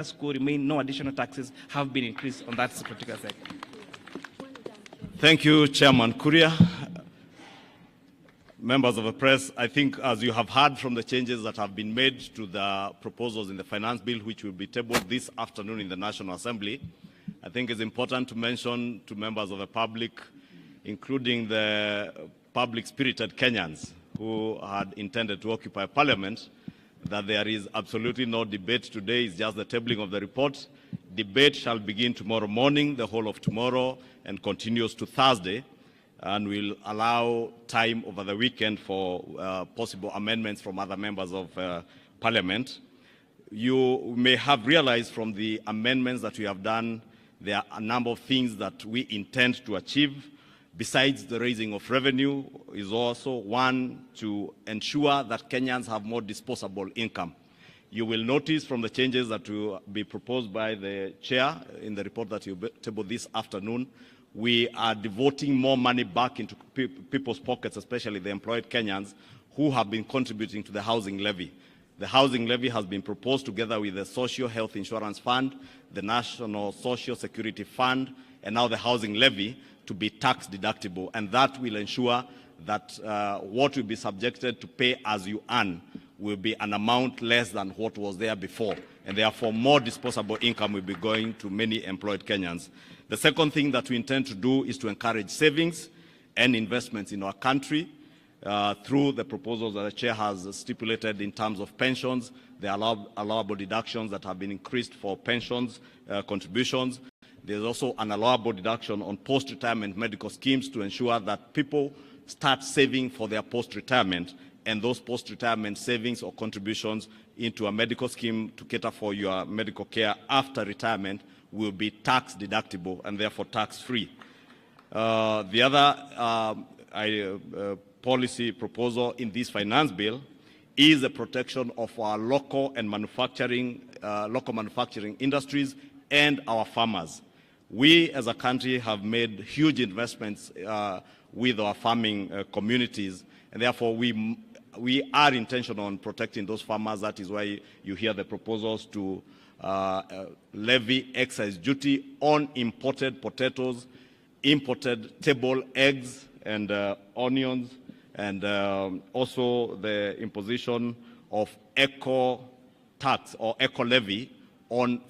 school remain, no additional taxes have been increased on that particular sector. Thank you, Chairman Kuria. Members of the press, I think as you have heard from the changes that have been made to the proposals in the finance bill, which will be tabled this afternoon in the National Assembly, I think it's important to mention to members of the public, including the public-spirited Kenyans who had intended to occupy Parliament, that there is absolutely no debate today. It's just the tabling of the report. Debate shall begin tomorrow morning, the whole of tomorrow, and continues to Thursday, and will allow time over the weekend for possible amendments from other members of Parliament. You may have realized from the amendments that we have done, there are a number of things that we intend to achieve. Besides the raising of revenue, is also one to ensure that Kenyans have more disposable income. You will notice from the changes that will be proposed by the chair in the report that you table this afternoon, we are devoting more money back into people's pockets, especially the employed Kenyans who have been contributing to the housing levy. The housing levy has been proposed together with the Social Health Insurance Fund, the National Social Security Fund, and now the housing levy to be tax deductible, and that will ensure that what will be subjected to pay as you earn will be an amount less than what was there before, and therefore more disposable income will be going to many employed Kenyans. The second thing that we intend to do is to encourage savings and investments in our country through the proposals that the chair has stipulated in terms of pensions, the allowable deductions that have been increased for pensions contributions. There's also an allowable deduction on post-retirement medical schemes to ensure that people start saving for their post-retirement, and those post-retirement savings or contributions into a medical scheme to cater for your medical care after retirement will be tax deductible and therefore tax-free. The other policy proposal in this finance bill is the protection of our local manufacturing industries and our farmers. We as a country have made huge investments with our farming communities, and therefore we are intentional on protecting those farmers. That is why you hear the proposals to levy excise duty on imported potatoes, imported table eggs and onions, and also the imposition of eco tax or eco levy on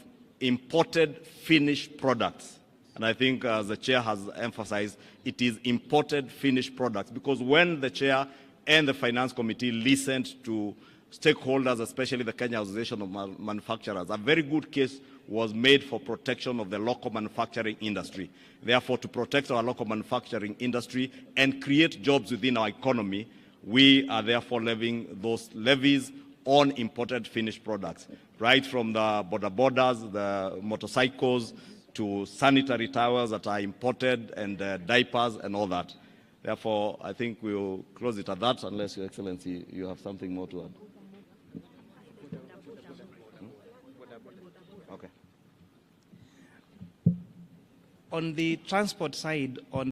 imported finished products. And I think, as the chair has emphasized, it is imported finished products, because when the chair and the finance committee listened to stakeholders, especially the Kenya Association of Manufacturers, a very good case was made for protection of the local manufacturing industry. Therefore, to protect our local manufacturing industry and create jobs within our economy, we are therefore levying those levies on imported finished products, right from the borders, the motorcycles, to sanitary towels that are imported, and diapers and all that. Therefore, I think we'll close it at that, unless, Your Excellency, you have something more to add. Okay. On the transport side, on